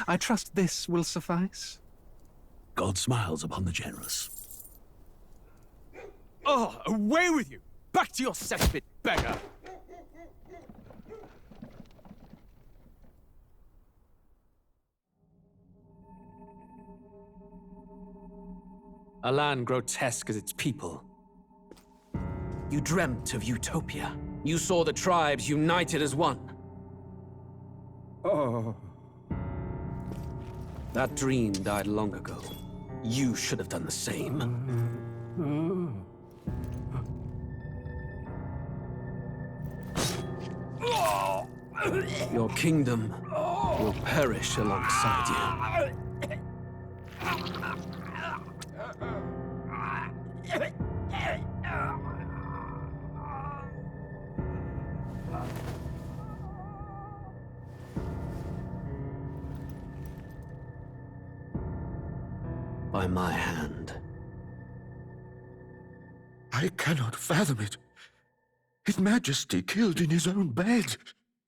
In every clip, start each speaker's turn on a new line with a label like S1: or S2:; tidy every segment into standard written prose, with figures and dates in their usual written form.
S1: I trust this will suffice.
S2: God smiles upon the generous.
S3: Oh, away with you! Back to your cesspit, beggar! A land grotesque as its people. You dreamt of utopia. You saw the tribes united as one.
S4: Oh.
S3: That dream died long ago. You should have done the same. Your kingdom will perish alongside you. By my hand.
S2: I cannot fathom it. His Majesty killed in his own bed.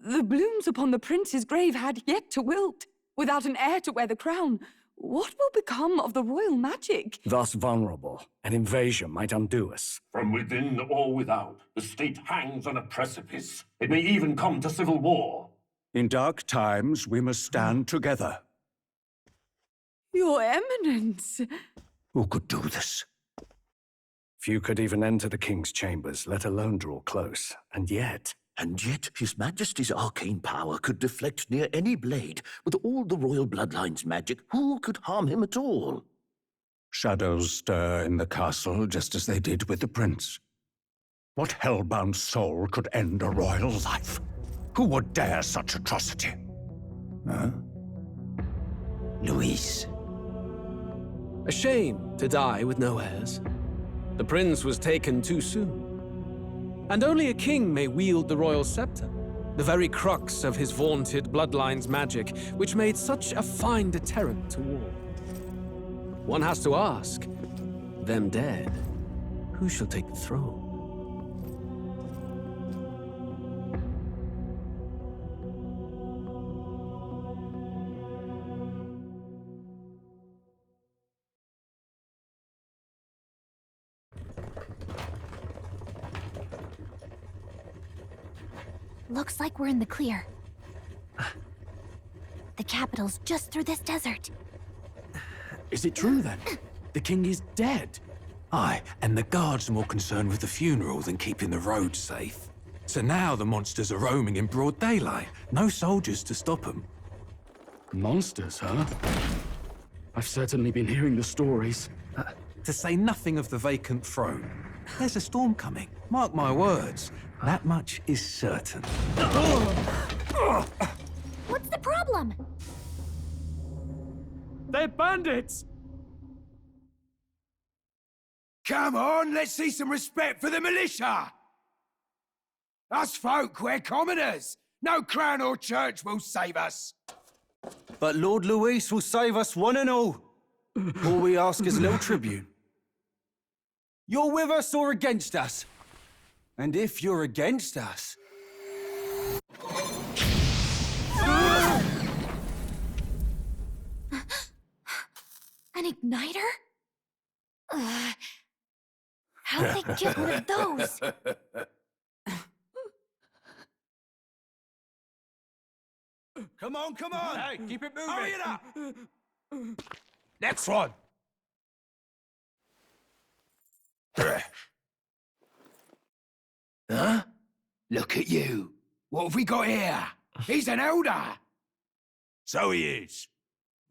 S5: The blooms upon the prince's grave had yet to wilt. Without an heir to wear the crown, what will become of the royal magic?
S4: Thus vulnerable, an invasion might undo us.
S6: From within or without, the state hangs on a precipice. It may even come to civil war.
S4: In dark times, we must stand together.
S5: Your Eminence!
S4: Who could do this? Few could even enter the king's chambers, let alone draw close. And yet
S2: His Majesty's arcane power could deflect near any blade. With all the royal bloodline's magic, who could harm him at all?
S4: shadows stir in the castle just as they did with the prince. What hellbound soul could end a royal life? Who would dare such atrocity? Huh?
S2: Luis.
S3: A shame to die with no heirs. The prince was taken too soon. And only a king may wield the royal scepter, the very crux of his vaunted bloodline's magic, which made such a fine deterrent to war. One has to ask, them dead, who shall take the throne?
S7: Looks like we're in the clear. The capital's just through this desert.
S1: Is it true, then? The king is dead? Aye, and the guards are more concerned with the funeral than keeping the roads safe. So now the monsters are roaming in broad daylight. No soldiers to stop them.
S8: Monsters, huh? I've certainly been hearing the stories.
S1: To say nothing of the vacant throne. There's a storm coming. Mark my words. That much is certain.
S7: What's the problem?
S8: They're bandits!
S9: Come on, let's see some respect for the militia! Us folk, we're commoners. No crown or church will save us.
S10: But Lord Luis will save us one and all. All we ask is a little tribute. You're with us or against us? And if you're against us...
S7: An igniter? How'd they get one of those?
S10: Come on, come on!
S9: Hey, keep it moving!
S10: Hurry it up!
S9: Next one! Huh? Look at you. What have we got here? He's an elder. So he is.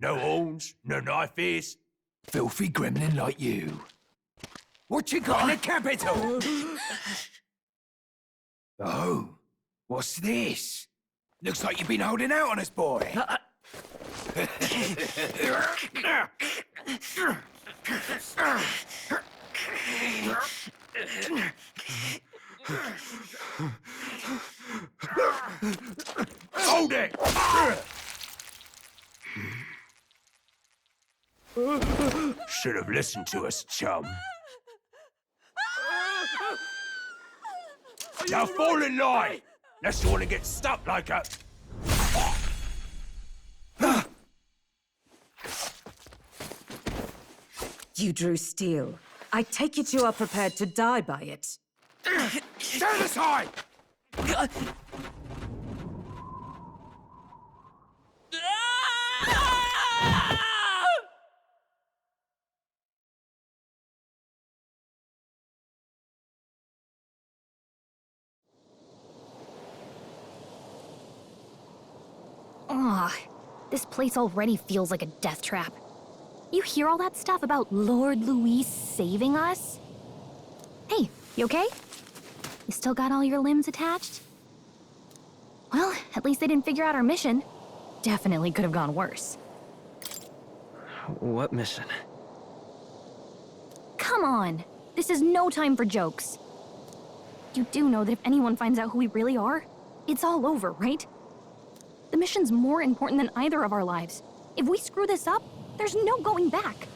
S9: No horns, no knife ears. Filthy gremlin like you. What you got in the capital? Oh, what's this? Looks like you've been holding out on us, boy. Hold it! Should have listened to us, chum. Now fall in line! Unless you want to get stuck like a...
S11: You drew steel. I take it you are prepared to die by it.
S9: Stand aside!
S7: Ugh, this place already feels like a death trap. You hear all that stuff about Lord Luis saving us? Hey, you okay? You still got all your limbs attached? Well, at least they didn't figure out our mission. Definitely could have gone worse.
S12: What mission?
S7: Come on! This is no time for jokes. You do know that if anyone finds out who we really are, it's all over, right? The mission's more important than either of our lives. If we screw this up, there's no going back.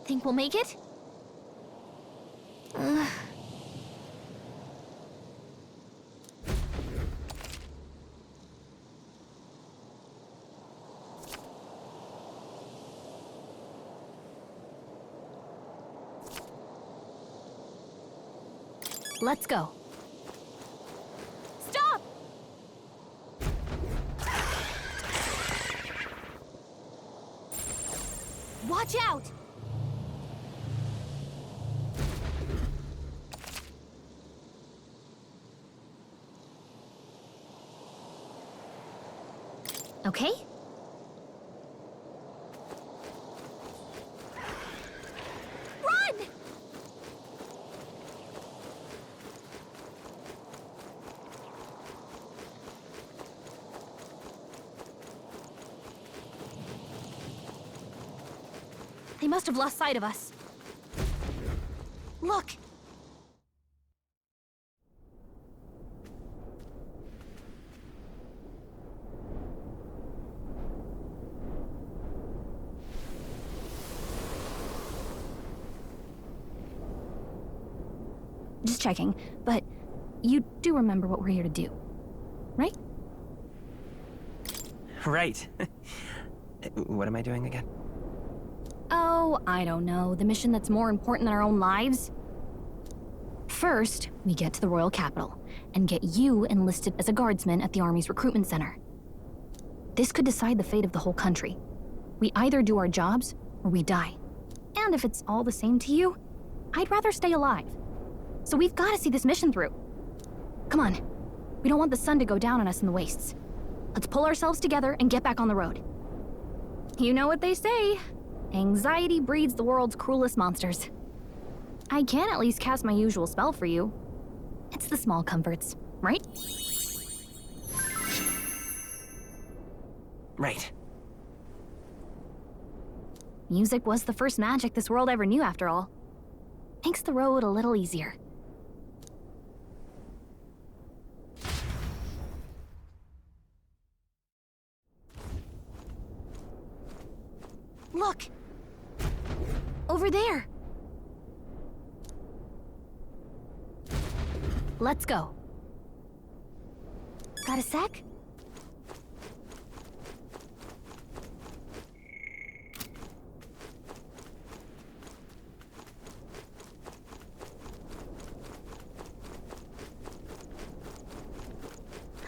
S7: Think we'll make it? Let's go. Stop! Watch out! Okay? Run! They must have lost sight of us. Look! Just checking, but you do remember what we're here to do, right?
S12: Right. What am I doing again?
S7: Oh, I don't know. The mission that's more important than our own lives? First, we get to the royal capital and get you enlisted as a guardsman at the army's recruitment center. This could decide the fate of the whole country. We either do our jobs or we die. And if it's all the same to you, I'd rather stay alive. So we've got to see this mission through. Come on. We don't want the sun to go down on us in the wastes. Let's pull ourselves together and get back on the road. You know what they say. Anxiety breeds the world's cruelest monsters. I can at least cast my usual spell for you. It's the small comforts, right?
S12: Right.
S7: Music was the first magic this world ever knew, after all. Makes the road a little easier. Look! Over there! Let's go. Got a sec?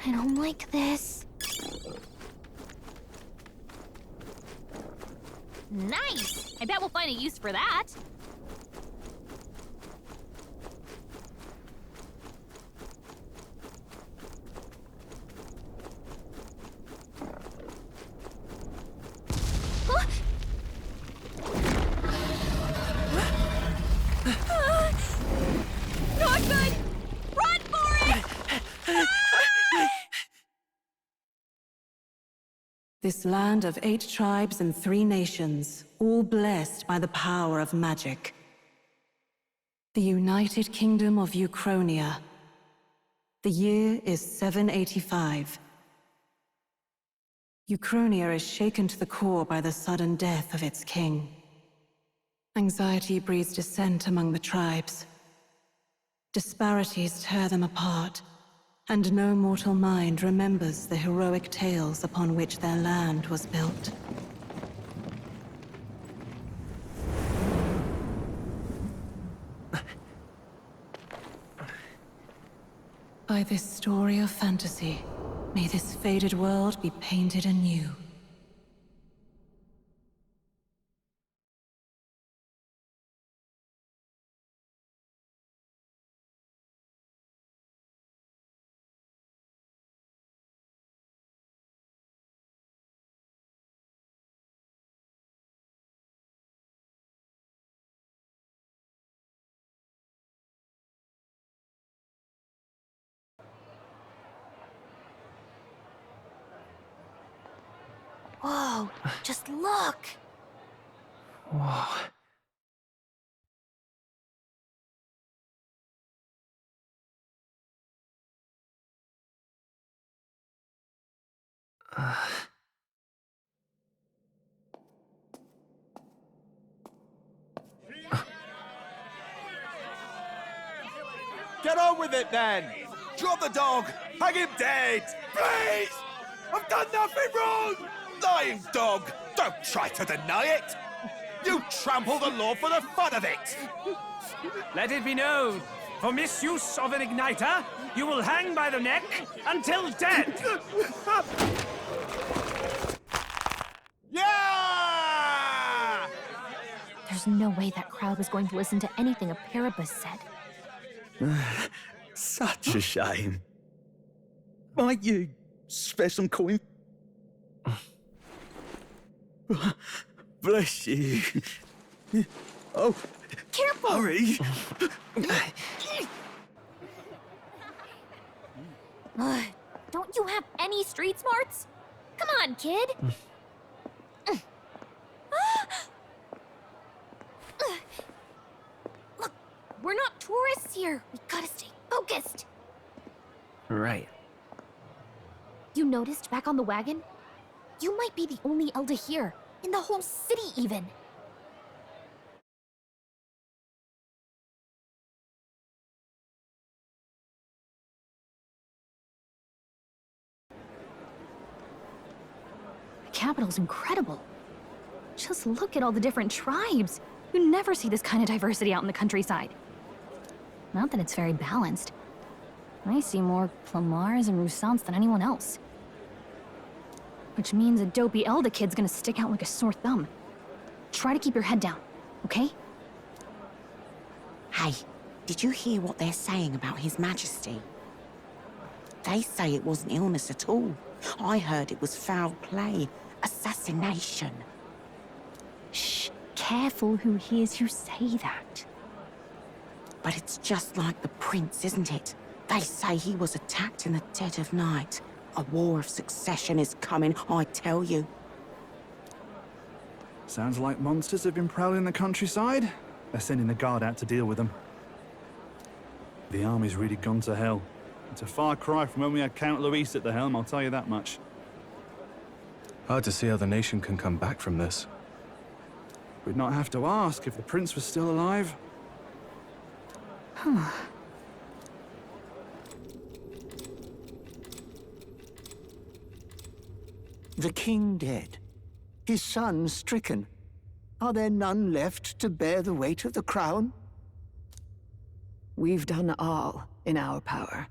S7: I don't like this. Nice! I bet we'll find a use for that. Not good! Run for it!
S11: This land of 8 tribes and 3 nations, all blessed by the power of magic. The United Kingdom of Euchronia. The year is 785. Euchronia is shaken to the core by the sudden death of its king. Anxiety breeds dissent among the tribes. Disparities tear them apart, and no mortal mind remembers the heroic tales upon which their land was built. By this story of fantasy, may this faded world be painted anew.
S7: Whoa, just look!
S12: Whoa.
S9: Get on with it, then! Drop the dog! Hang him dead! Please! I've done nothing wrong! Lying dog! Don't try to deny it! You trample the law for the fun of it!
S13: Let it be known, for misuse of an igniter, you will hang by the neck until dead!
S9: Yeah!
S7: There's no way that crowd was going to listen to anything a Paribus said.
S2: Such a shame. Might you spare some coin? Bless you. Oh,
S7: careful!
S2: Hurry!
S7: Don't you have any street smarts? Come on, kid! Look, we're not tourists here. We gotta stay focused.
S12: Right.
S7: You noticed back on the wagon? You might be the only Elder here, in the whole city even. The capital's incredible. Just look at all the different tribes. You never see this kind of diversity out in the countryside. Not that it's very balanced. I see more Plamars and Roussants than anyone else. Which means a dopey Elder kid's gonna stick out like a sore thumb. Try to keep your head down, okay?
S14: Hey, did you hear what they're saying about His Majesty? They say it wasn't illness at all. I heard it was foul play, assassination.
S7: Shh, careful who hears you say that.
S14: But it's just like the prince, isn't it? They say he was attacked in the dead of night. A war of succession is coming, I tell you.
S15: Sounds like monsters have been prowling the countryside. They're sending the guard out to deal with them. The army's really gone to hell. It's a far cry from when we had Count Luis at the helm, I'll tell you that much.
S10: Hard to see how the nation can come back from this.
S15: We'd not have to ask if the prince was still alive.
S7: Huh.
S16: The king dead, his son stricken. Are there none left to bear the weight of the crown?
S5: We've done all in our power,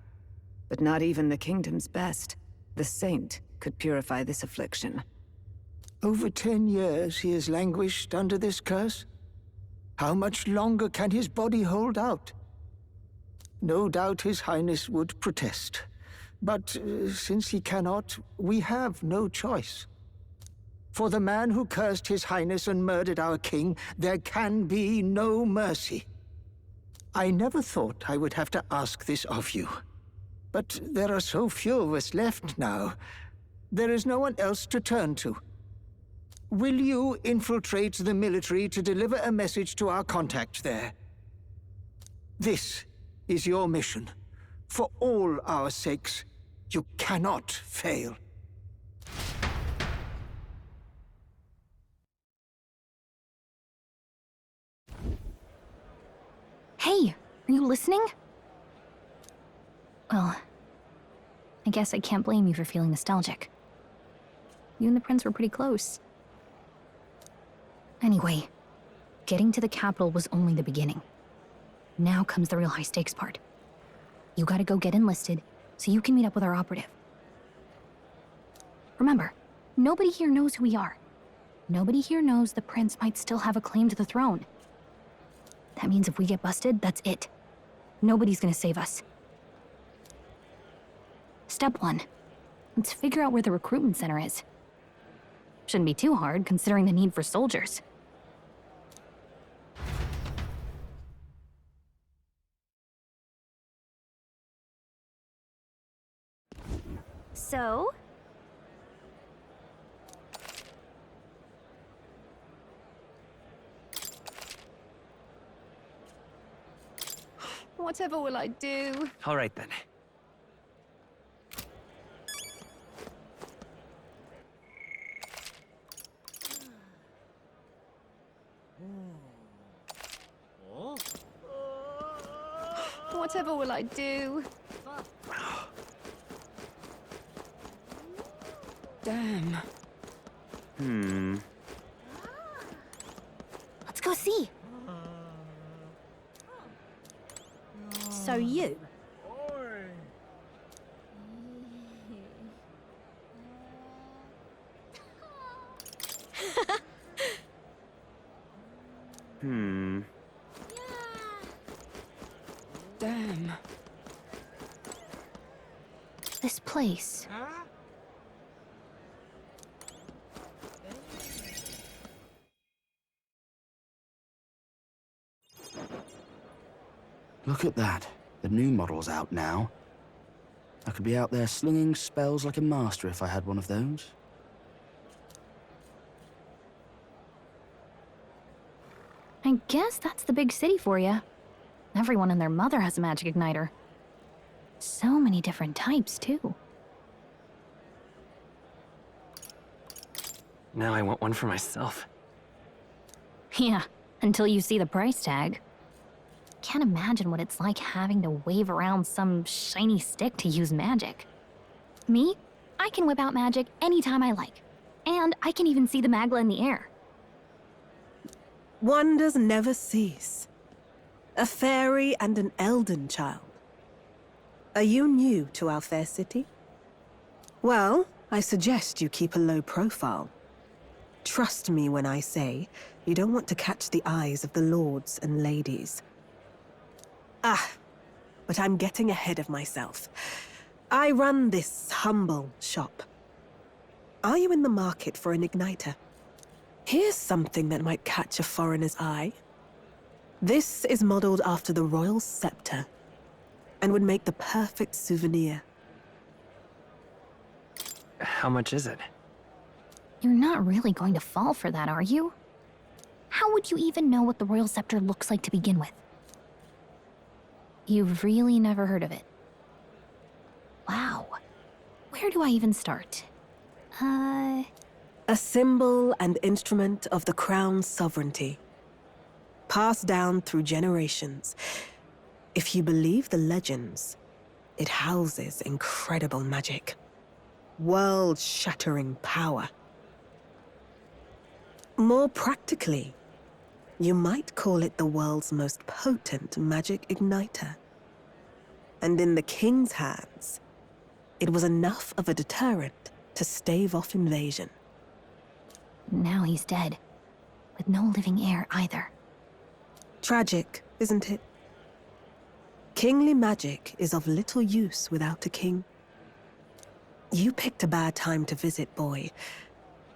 S5: but not even the kingdom's best, the saint, could purify this affliction.
S16: Over 10 years he has languished under this curse. How much longer can his body hold out? No doubt His Highness would protest. But since he cannot, we have no choice. For the man who cursed His Highness and murdered our king, there can be no mercy. I never thought I would have to ask this of you. But there are so few of us left now. There is no one else to turn to. Will you infiltrate the military to deliver a message to our contact there? This is your mission. For all our sakes, you cannot fail.
S7: Hey, are you listening? Well, I guess I can't blame you for feeling nostalgic. You and the prince were pretty close. Anyway, getting to the capital was only the beginning. Now comes the real high-stakes part. You gotta go get enlisted so you can meet up with our operative. Remember, nobody here knows who we are. Nobody here knows the prince might still have a claim to the throne. That means if we get busted, that's it. Nobody's gonna save us. Step 1. Let's figure out where the recruitment center is. Shouldn't be too hard, considering the need for soldiers.
S17: So?
S5: Whatever will I do?
S12: All right then.
S5: Whatever will I do? Damn.
S17: Let's go see. So you?
S5: Damn.
S7: This place.
S8: Look at that. The new model's out now. I could be out there slinging spells like a master if I had one of those.
S7: I guess that's the big city for you. Everyone and their mother has a magic igniter. So many different types, too.
S12: Now I want one for myself.
S7: Yeah, until you see the price tag. Can't imagine what it's like having to wave around some shiny stick to use magic. Me? I can whip out magic anytime I like. And I can even see the Magla in the air.
S11: Wonders never cease. A fairy and an elden child. Are you new to our fair city? Well, I suggest you keep a low profile. Trust me when I say you don't want to catch the eyes of the lords and ladies. But I'm getting ahead of myself. I run this humble shop. Are you in the market for an igniter? Here's something that might catch a foreigner's eye. This is modeled after the royal scepter and would make the perfect souvenir.
S12: How much is it?
S7: You're not really going to fall for that, are you? How would you even know what the royal scepter looks like to begin with? You've really never heard of it. Wow. Where do I even start?
S11: A symbol and instrument of the crown's sovereignty. Passed down through generations. If you believe the legends, it houses incredible magic. World-shattering power. More practically, you might call it the world's most potent magic igniter. And in the king's hands, it was enough of a deterrent to stave off invasion.
S7: Now he's dead, with no living heir either.
S11: Tragic, isn't it? Kingly magic is of little use without a king. You picked a bad time to visit, boy.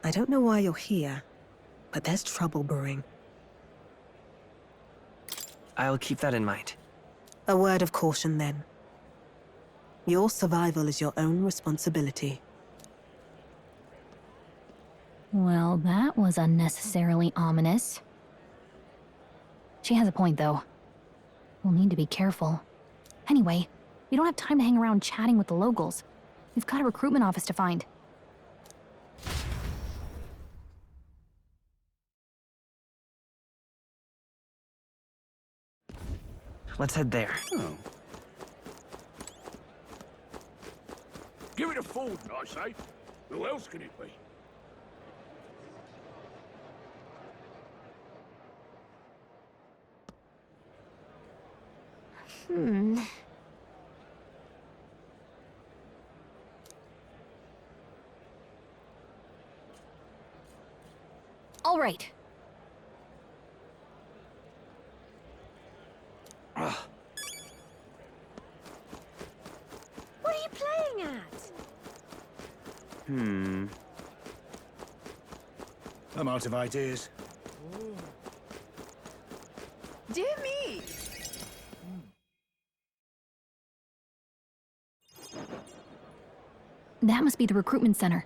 S11: I don't know why you're here, but there's trouble brewing.
S12: I'll keep that in mind.
S11: A word of caution, then. Your survival is your own responsibility.
S7: Well, that was unnecessarily ominous. She has a point, though. We'll need to be careful. Anyway, we don't have time to hang around chatting with the locals. We've got a recruitment office to find.
S12: Let's head there.
S8: Oh.
S9: Peter Ford, I say. Who else can it be?
S7: All right.
S17: What are you playing at?
S9: I'm out of ideas.
S5: Dear me!
S7: That must be the recruitment center.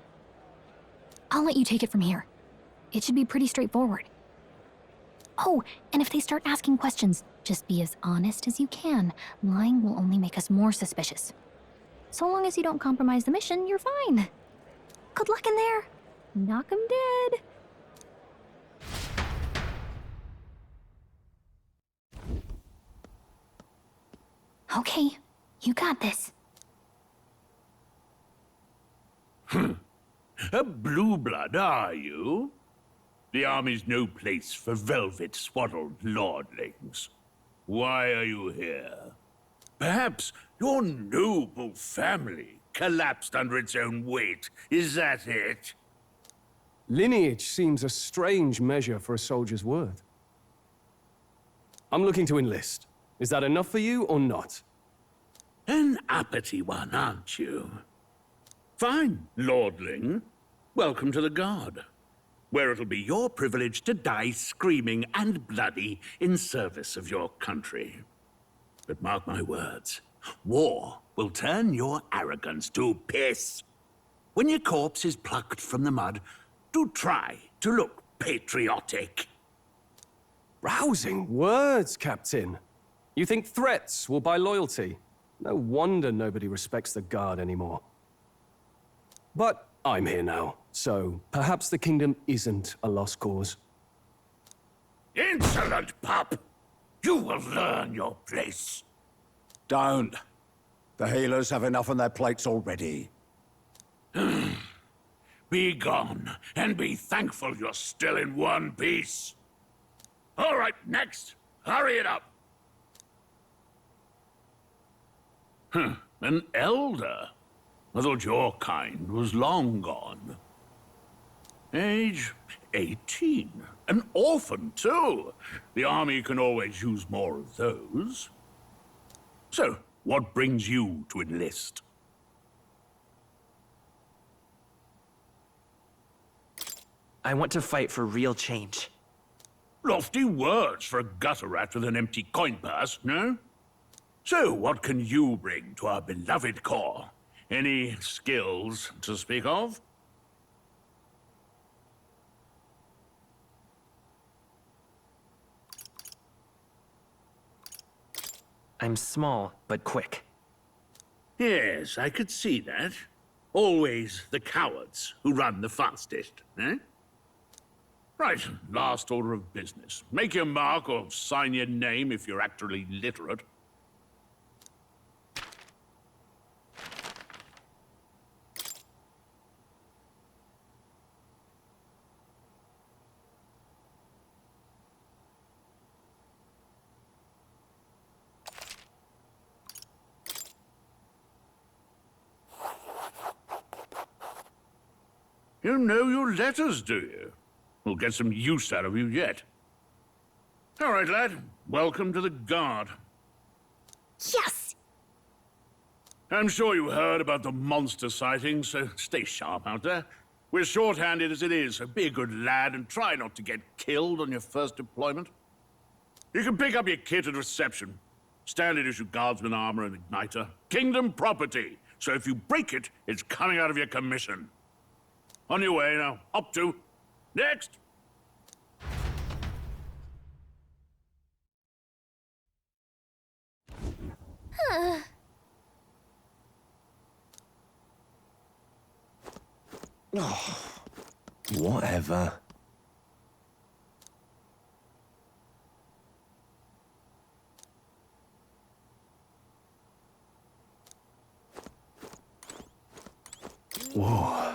S7: I'll let you take it from here. It should be pretty straightforward. Oh, and if they start asking questions, just be as honest as you can. Lying will only make us more suspicious. So long as you don't compromise the mission, you're fine. Good luck in there. Knock 'em dead. Okay, you got this.
S9: A blue blood, are you? The army's no place for velvet-swaddled lordlings. Why are you here? Perhaps your noble family collapsed under its own weight. Is that it?
S3: Lineage seems a strange measure for a soldier's word. I'm looking to enlist. Is that enough for you or not?
S9: An uppity one, aren't you? Fine, lordling. Welcome to the Guard, where it'll be your privilege to die screaming and bloody in service of your country. But mark my words, war will turn your arrogance to piss. When your corpse is plucked from the mud, do try to look patriotic.
S3: Rousing words, Captain. You think threats will buy loyalty? No wonder nobody respects the Guard anymore. But I'm here now, so perhaps the kingdom isn't a lost cause.
S9: Insolent pup! You will learn your place.
S4: Don't. The healers have enough on their plates already.
S9: Be gone, and be thankful you're still in one piece. All right, next. Hurry it up. An elder? I thought your kind was long gone. Age 18. An orphan, too. The army can always use more of those. So, what brings you to enlist?
S12: I want to fight for real change.
S9: Lofty words for a gutter rat with an empty coin purse, no? So, what can you bring to our beloved corps? Any skills to speak of?
S12: I'm small, but quick.
S9: Yes, I could see that. Always the cowards who run the fastest, eh? Right, last order of business. Make your mark or sign your name if you're actually literate. You know your letters, do you? We'll get some use out of you yet. All right, lad. Welcome to the Guard.
S17: Yes!
S9: I'm sure you heard about the monster sightings, so stay sharp out there. We're short-handed as it is, so be a good lad and try not to get killed on your first deployment. You can pick up your kit at reception. Standard issue guardsman armor and igniter. Kingdom property, so if you break it, it's coming out of your commission. On your way now. Up to. Next!
S18: Oh, whatever.
S10: Whoa.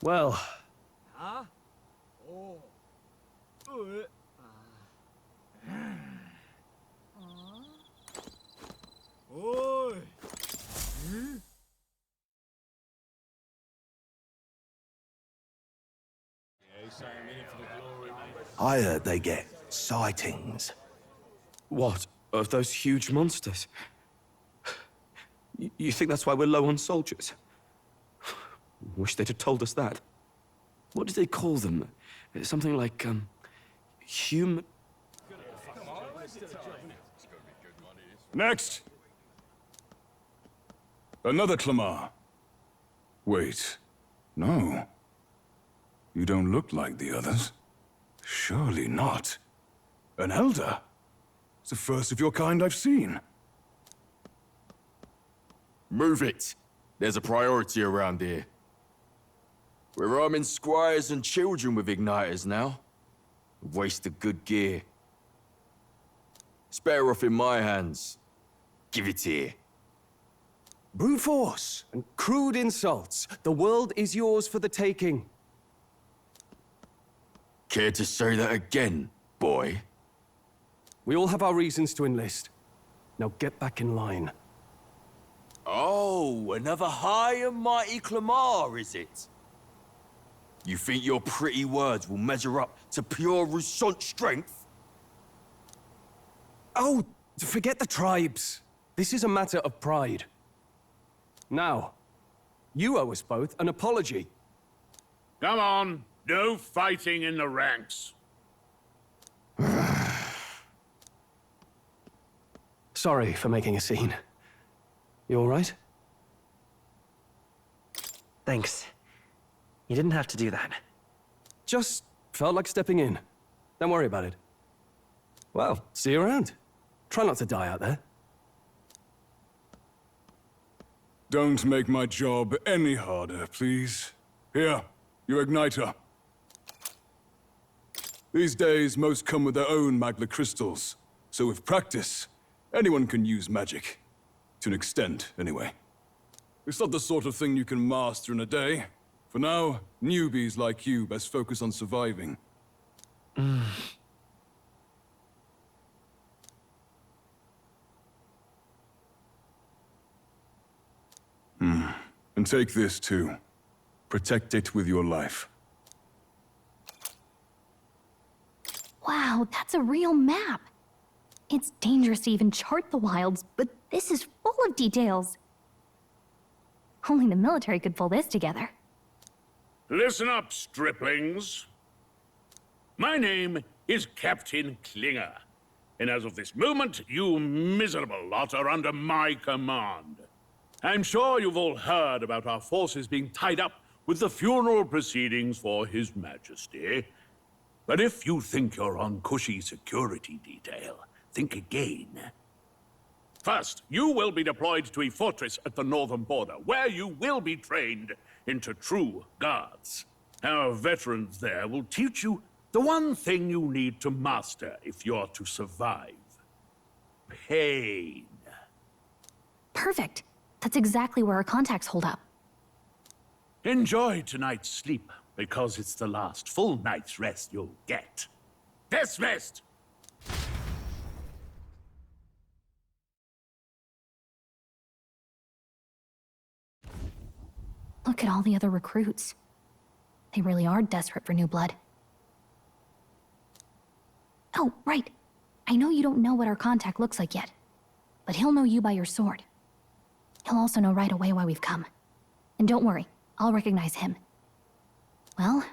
S10: Well.
S18: I heard they get sightings.
S19: What? Of those huge monsters? You think that's why we're low on soldiers? Wish they'd have told us that. What did they call them? Something like, human...
S20: Next! Another Clamar. Wait. No. You don't look like the others. Surely not. An elder? It's the first of your kind I've seen.
S21: Move it. There's a priority around here. We're arming squires and children with igniters now. Waste of good gear. It's better off in my hands. Give it here.
S10: Brute force and crude insults. The world is yours for the taking.
S21: Care to say that again, boy?
S10: We all have our reasons to enlist. Now get back in line.
S21: Oh, another high and mighty Clamar, is it? You think your pretty words will measure up to pure Roussant strength?
S10: Oh, forget the tribes. This is a matter of pride. Now, you owe us both an apology.
S22: Come on, no fighting in the ranks.
S10: Sorry for making a scene. You all right?
S12: Thanks. You didn't have to do that.
S10: Just felt like stepping in. Don't worry about it. Well, see you around. Try not to die out there.
S20: Don't make my job any harder, please. Here, your igniter. These days, most come with their own magla crystals. So with practice, anyone can use magic. To an extent, anyway. It's not the sort of thing you can master in a day. For now, newbies like you best focus on surviving. And take this too. Protect it with your life.
S7: Wow, that's a real map. It's dangerous to even chart the wilds, but this is full of details. Only the military could pull this together.
S22: Listen up, striplings. My name is Captain Klinger, and as of this moment, you miserable lot are under my command. I'm sure you've all heard about our forces being tied up with the funeral proceedings for His Majesty. But if you think you're on cushy security detail, think again. First, you will be deployed to a fortress at the northern border, where you will be trained into true guards. Our veterans there will teach you the one thing you need to master if you're to survive. Pain.
S7: Perfect. That's exactly where our contacts hold up.
S22: Enjoy tonight's sleep, because it's the last full night's rest you'll get. Dismissed!
S7: Look at all the other recruits. They really are desperate for new blood. Oh, right. I know you don't know what our contact looks like yet, but he'll know you by your sword. He'll also know right away why we've come. And don't worry, I'll recognize him. Well,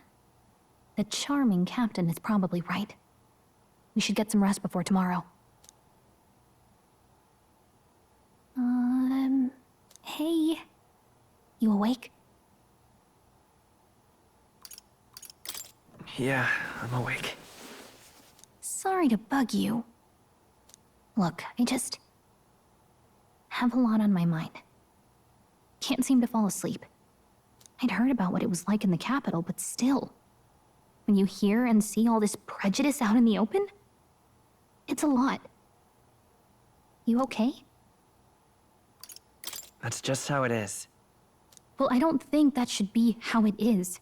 S7: the charming captain is probably right. We should get some rest before tomorrow. Hey. You awake?
S12: Yeah, I'm awake.
S7: Sorry to bug you. Look, I just have a lot on my mind. Can't seem to fall asleep. I'd heard about what it was like in the capital, but still. When you hear and see all this prejudice out in the open, It's a lot. You okay?
S12: That's just how it is.
S7: Well, I don't think that should be how it is.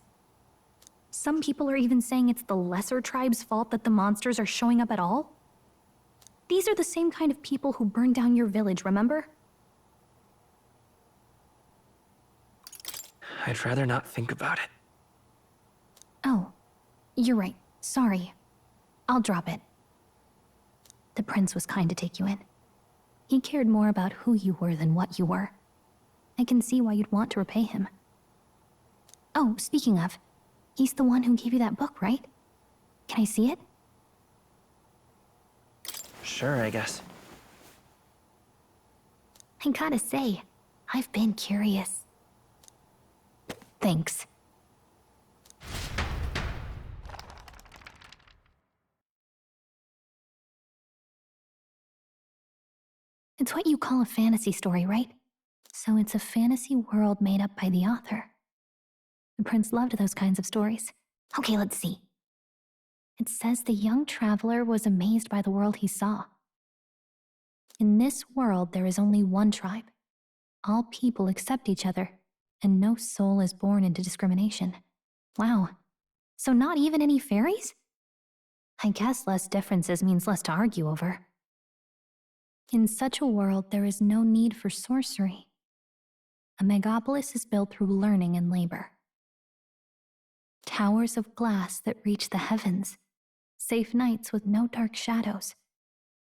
S7: Some people are even saying it's the lesser tribe's fault that the monsters are showing up at all. These are the same kind of people who burned down your village, remember?
S12: I'd rather not think about it.
S7: Oh, you're right. Sorry. I'll drop it. The prince was kind to take you in. He cared more about who you were than what you were. I can see why you'd want to repay him. Oh, speaking of, he's the one who gave you that book, right? Can I see it?
S12: Sure, I guess.
S7: I gotta say, I've been curious. Thanks. It's what you call a fantasy story, right? So it's a fantasy world made up by the author. The prince loved those kinds of stories. Okay, let's see. It says the young traveler was amazed by the world he saw. In this world, there is only one tribe. All people accept each other, and no soul is born into discrimination. Wow. So not even any fairies? I guess less differences means less to argue over. In such a world, there is no need for sorcery. A megapolis is built through learning and labor. Towers of glass that reach the heavens, safe nights with no dark shadows,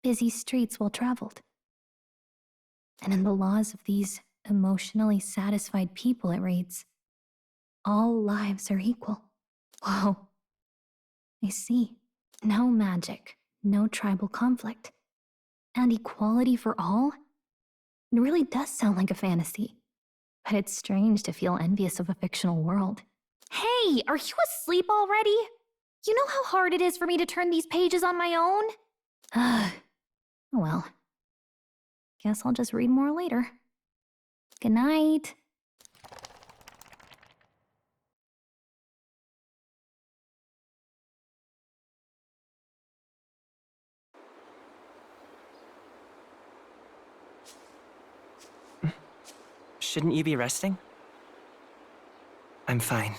S7: busy streets well traveled. And in the laws of these emotionally satisfied people, it reads, all lives are equal. Whoa. I see. No magic, no tribal conflict, and equality for all? It really does sound like a fantasy. But it's strange to feel envious of a fictional world. Hey, are you asleep already? You know how hard it is for me to turn these pages on my own? Oh well. Guess I'll just read more later. Good night.
S12: Shouldn't you be resting? I'm fine.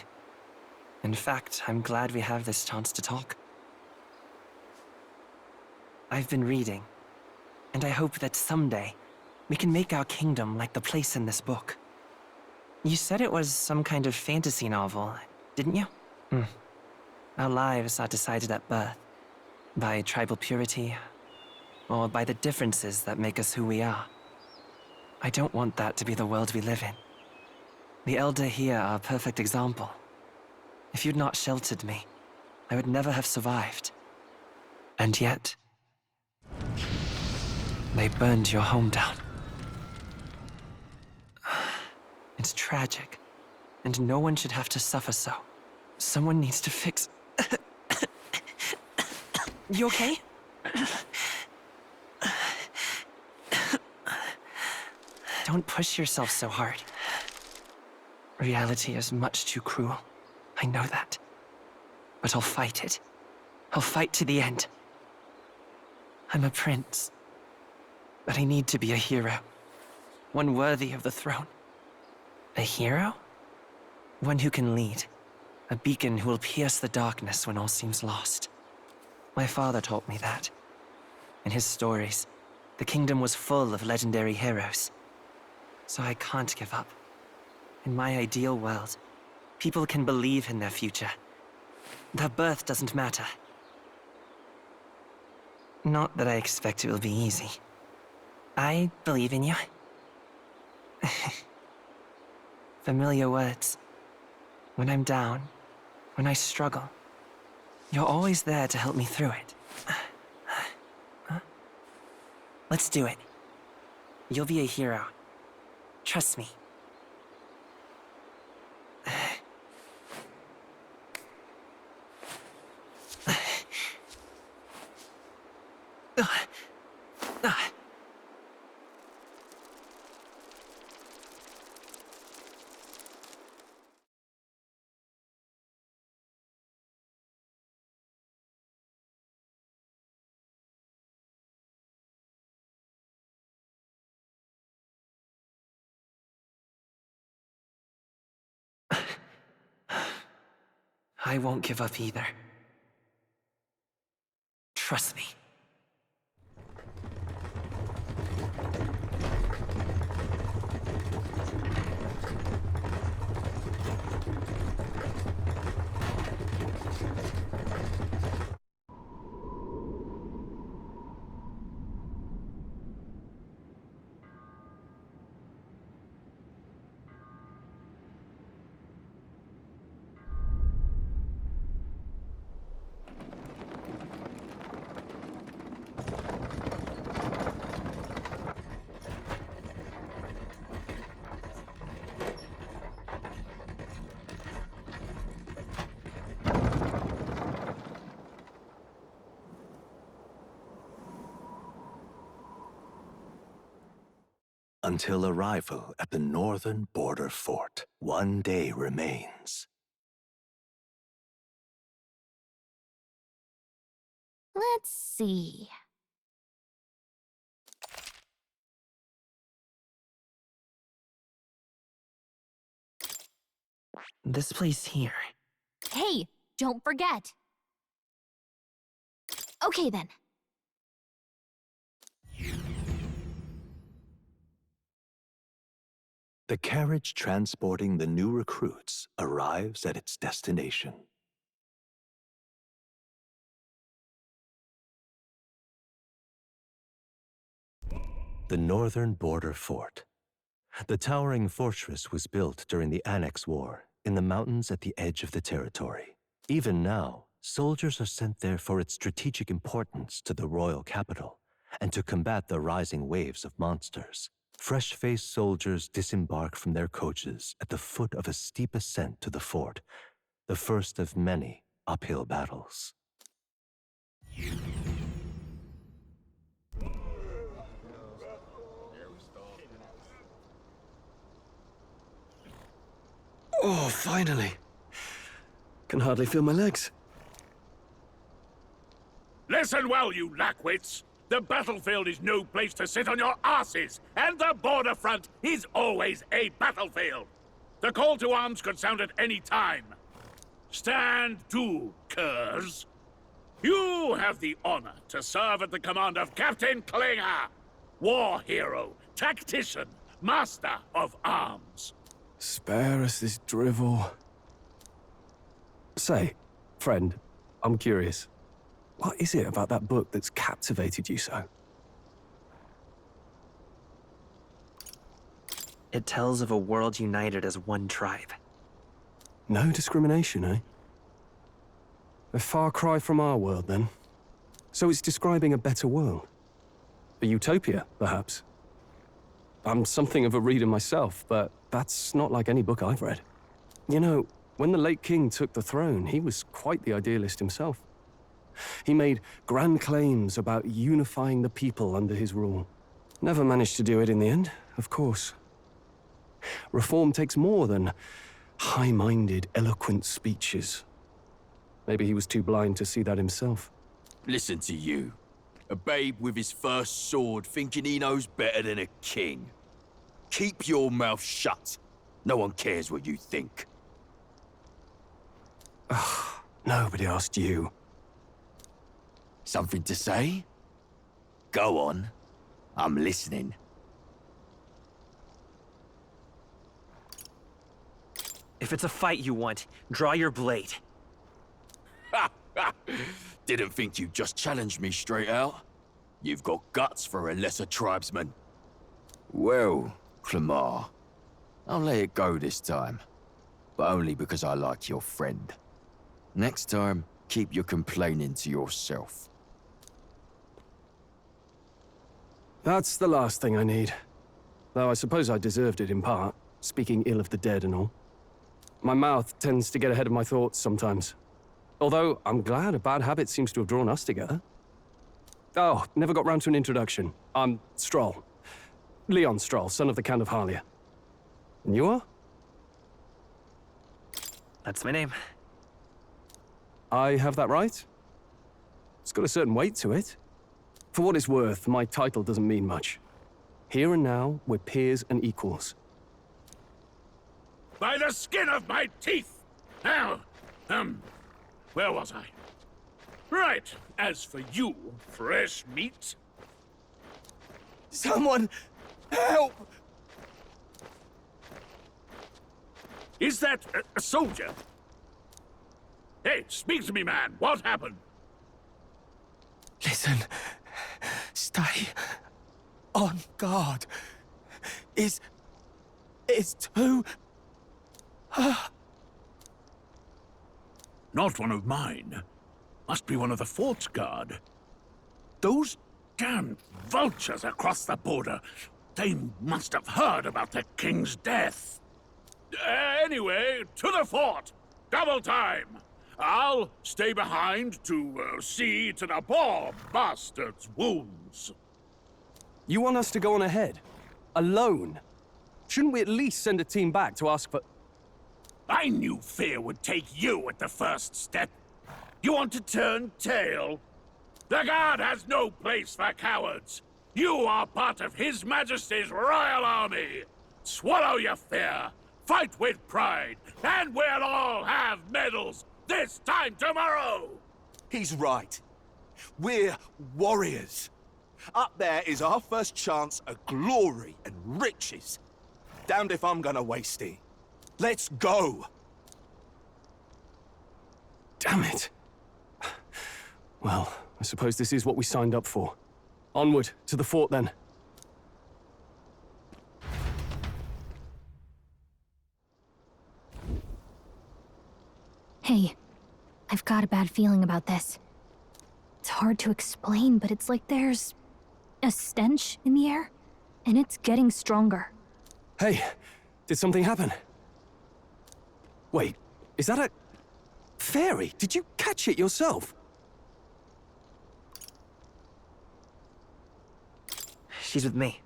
S12: In fact, I'm glad we have this chance to talk. I've been reading, and I hope that someday we can make our kingdom like the place in this book. You said it was some kind of fantasy novel, didn't you? Our lives are decided at birth, by tribal purity, or by the differences that make us who we are. I don't want that to be the world we live in. The Elder here are a perfect example. If you'd not sheltered me, I would never have survived. And yet, they burned your home down. It's tragic, and no one should have to suffer so. Someone needs to fix... You okay? Don't push yourself so hard. Reality is much too cruel. I know that. But I'll fight it. I'll fight to the end. I'm a prince. But I need to be a hero. One worthy of the throne. A hero? One who can lead. A beacon who will pierce the darkness when all seems lost. My father taught me that. In his stories, the kingdom was full of legendary heroes. So I can't give up. In my ideal world, people can believe in their future. Their birth doesn't matter. Not that I expect it will be easy. I believe in you. Familiar words. When I'm down, when I struggle, you're always there to help me through it. Let's do it. You'll be a hero. Trust me. I won't give up either. Trust me.
S18: Until arrival at the northern border fort, 1 day remains.
S7: Let's see.
S12: This place here.
S7: Hey, don't forget. Okay then.
S18: The carriage transporting the new recruits arrives at its destination. The northern border fort. The towering fortress was built during the Annex War in the mountains at the edge of the territory. Even now, soldiers are sent there for its strategic importance to the royal capital and to combat the rising waves of monsters. Fresh-faced soldiers disembark from their coaches at the foot of a steep ascent to the fort, the first of many uphill battles.
S19: Oh, finally. Can hardly feel my legs.
S22: Listen well, you lackwits. The battlefield is no place to sit on your asses, and the border front is always a battlefield. The call to arms could sound at any time. Stand to, curs. You have the honor to serve at the command of Captain Klinger, war hero, tactician, master of arms.
S19: Spare us this drivel. Say, friend, I'm curious. What is it about that book that's captivated you so?
S12: It tells of a world united as one tribe.
S19: No discrimination, eh? A far cry from our world, then. So it's describing a better world. A utopia, perhaps. I'm something of a reader myself, but that's not like any book I've read. You know, when the late king took the throne, he was quite the idealist himself. He made grand claims about unifying the people under his rule. Never managed to do it in the end, of course. Reform takes more than high-minded, eloquent speeches. Maybe he was too blind to see that himself.
S21: Listen to you. A babe with his first sword thinking he knows better than a king. Keep your mouth shut. No one cares what you think.
S19: Nobody asked you.
S21: Something to say? Go on. I'm listening.
S12: If it's a fight you want, draw your blade.
S21: Didn't think you'd just challenge me straight out. You've got guts for a lesser tribesman. Well, Clemar, I'll let it go this time. But only because I like your friend. Next time, keep your complaining to yourself.
S19: That's the last thing I need. Though I suppose I deserved it in part, speaking ill of the dead and all. My mouth tends to get ahead of my thoughts sometimes. Although, I'm glad a bad habit seems to have drawn us together. Oh, never got round to an introduction. I'm Stroll. Leon Stroll, son of the Count of Harlia. And you are?
S12: That's my name.
S19: I have that right? It's got a certain weight to it. For what it's worth, my title doesn't mean much. Here and now, we're peers and equals.
S22: By the skin of my teeth! Now, Where was I? Right. As for you, fresh meat.
S12: Someone help!
S22: Is that a soldier? Hey, speak to me, man. What happened?
S12: Listen. Stay on guard. It's too...
S22: Not one of mine. Must be one of the fort's guard. Those damned vultures across the border. They must have heard about the king's death. Anyway, to the fort! Double time! I'll stay behind to see to the poor bastard's wounds.
S19: You want us to go on ahead? Alone? Shouldn't we at least send a team back to ask for...
S22: I knew fear would take you at the first step. You want to turn tail? The guard has no place for cowards. You are part of His Majesty's Royal Army. Swallow your fear, fight with pride, and we'll all have medals this time tomorrow!
S1: He's right. We're warriors. Up there is our first chance at glory and riches. Damned if I'm gonna waste it. Let's go!
S19: Damn it. Well, I suppose this is what we signed up for. Onward, to the fort then.
S7: Hey, I've got a bad feeling about this. It's hard to explain, but it's like there's a stench in the air, and it's getting stronger.
S19: Hey, did something happen? Wait, is that a... fairy? Did you catch it yourself?
S12: She's with me.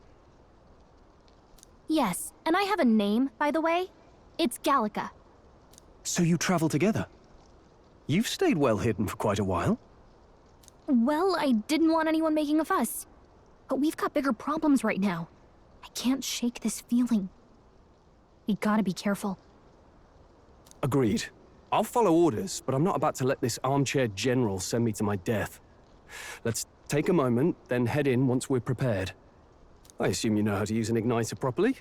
S7: Yes, and I have a name, by the way. It's Gallica.
S19: So you travel together? You've stayed well hidden for quite a while.
S7: Well, I didn't want anyone making a fuss. But we've got bigger problems right now. I can't shake this feeling. We gotta be careful.
S19: Agreed. I'll follow orders, but I'm not about to let this armchair general send me to my death. Let's take a moment, then head in once we're prepared. I assume you know how to use an igniter properly?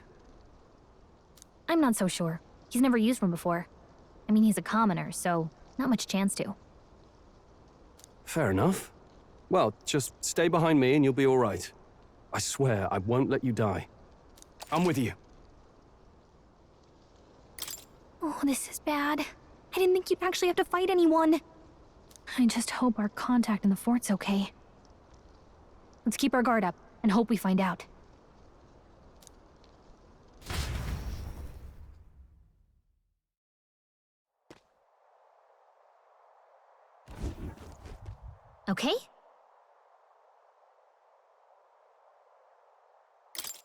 S7: I'm not so sure. He's never used one before. I mean, he's a commoner, so not much chance to.
S19: Fair enough. Well, just stay behind me and you'll be all right. I swear I won't let you die. I'm with you.
S7: Oh, this is bad. I didn't think you'd actually have to fight anyone. I just hope our contact in the fort's okay. Let's keep our guard up and hope we find out. Okay?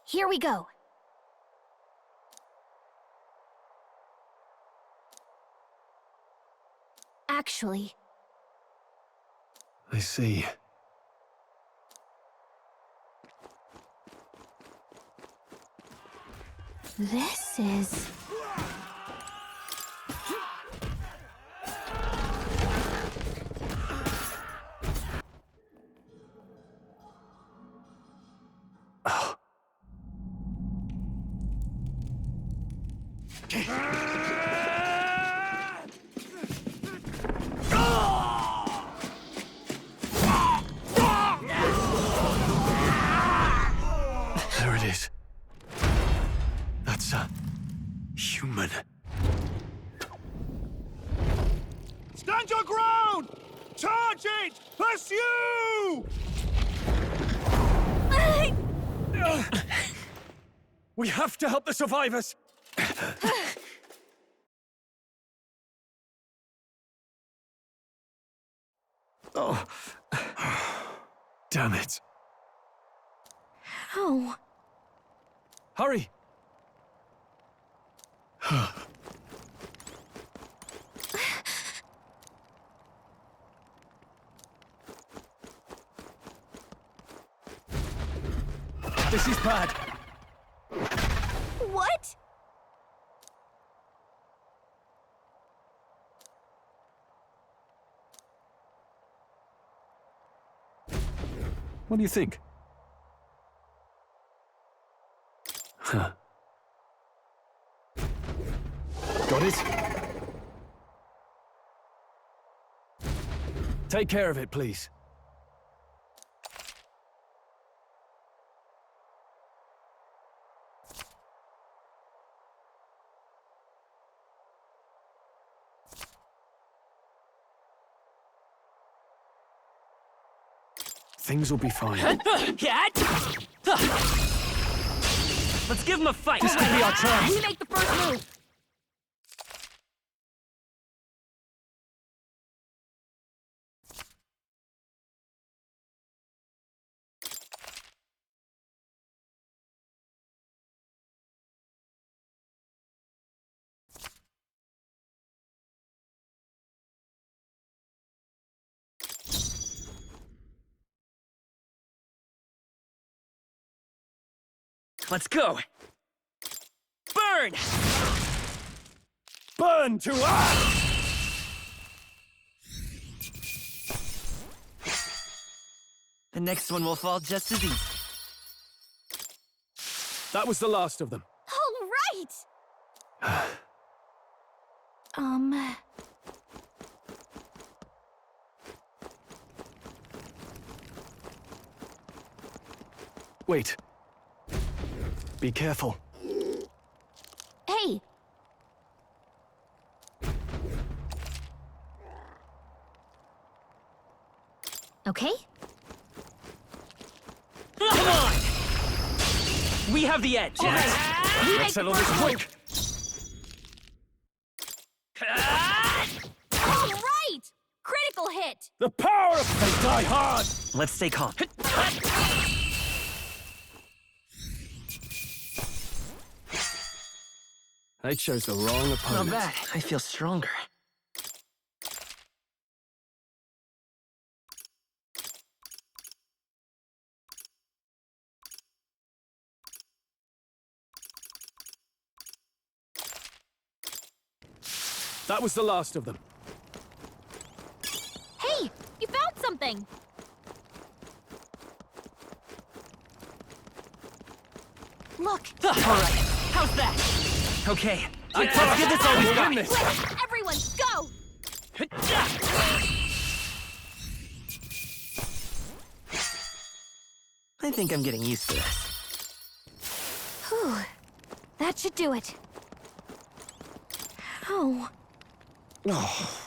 S7: Here we go. Actually...
S19: I see.
S7: This is...
S19: There it is. That's a... human.
S9: Stand your ground! Charge it! Pursue!
S19: We have to help the survivors! Oh. Damn it.
S7: How?
S19: Hurry! This is bad.
S7: What?
S19: What do you think? Huh. Got it? Take care of it, please. Things will be fine.
S12: Let's give him a fight.
S19: This could be our chance.
S7: We make the first move.
S12: Let's go. Burn!
S19: Burn to us!
S12: The next one will fall just as easy.
S19: That was the last of them.
S7: All right!
S19: Wait. Be careful.
S7: Hey! Okay?
S12: Come on! We have the edge.
S19: Let's settle this quick.
S7: All right! Critical hit!
S19: The power of fate die hard!
S12: Let's stay calm.
S19: I chose the wrong
S12: Not
S19: opponent.
S12: bad. I feel stronger.
S19: That was the last of them.
S7: Hey! You found something! Look!
S12: All right. How's that? Okay. Let's get this over with.
S7: Quick! Everyone, go!
S12: I think I'm getting used to this.
S7: Whew. That should do it. Ow.
S19: Oh.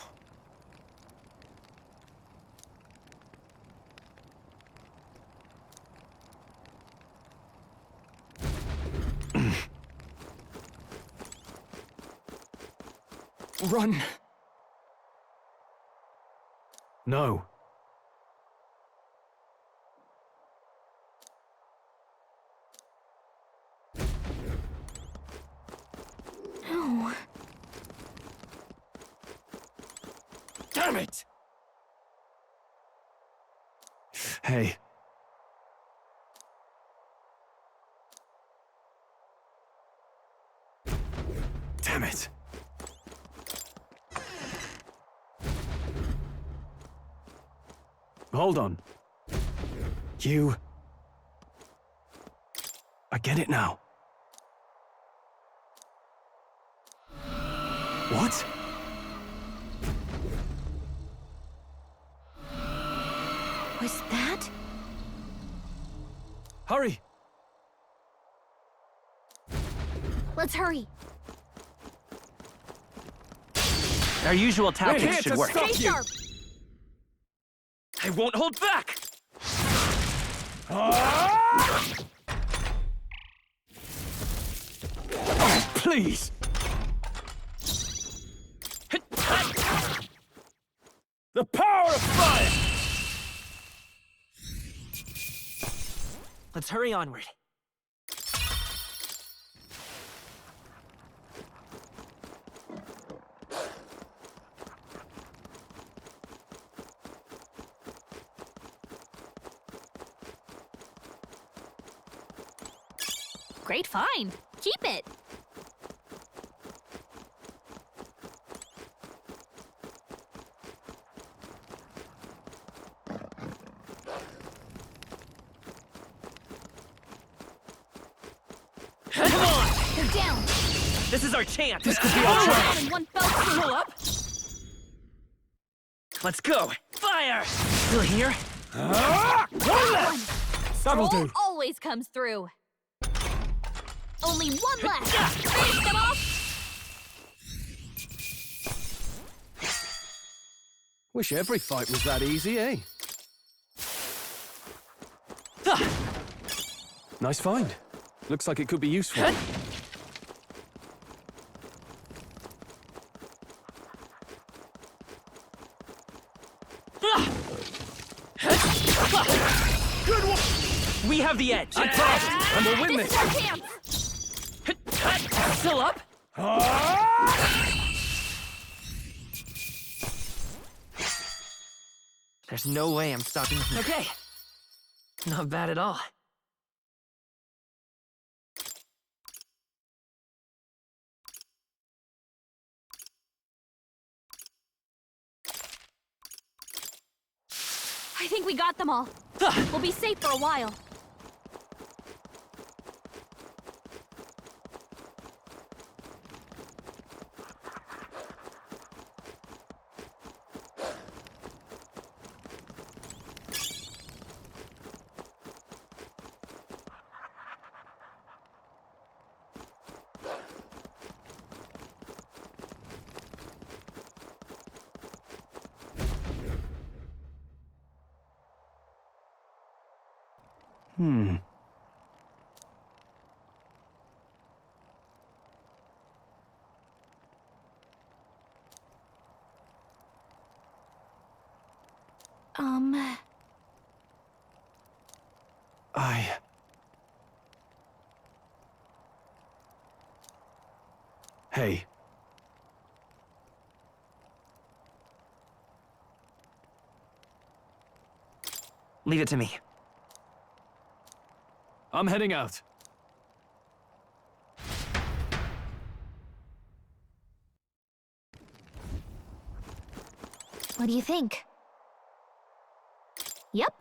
S19: Run! No.
S7: No.
S19: Damn it! Hey. Damn it. Hold on. You... I get it now. What?
S7: Was that?
S19: Hurry!
S7: Let's hurry.
S12: Our usual
S19: We're here
S12: tactics should
S19: to
S12: work.
S19: stop
S7: Stay
S19: you!
S7: sharp!
S12: I won't hold back!
S19: Oh, please! The power of fire!
S12: Let's hurry onward.
S7: Great find. Keep it. One down.
S12: This is our chance.
S10: This could be our chance.
S7: In one fell swoop.
S5: Pull up.
S12: Let's go. Fire! Still here?
S10: That'll
S7: Stroll
S10: do.
S7: always comes through. Only one left. Finish them off.
S19: Wish every fight was that easy, eh? Nice find. Looks like it could be useful.
S12: Good one! We have the edge.
S19: I promise, and we'll win
S7: This
S19: this.
S7: is our chance.
S12: Still up? There's no way I'm stopping him. Okay. Not bad at all.
S7: I think we got them all. We'll be safe for a while.
S19: Hey.
S12: Leave it to me.
S19: I'm heading out.
S7: What do you think? Yep.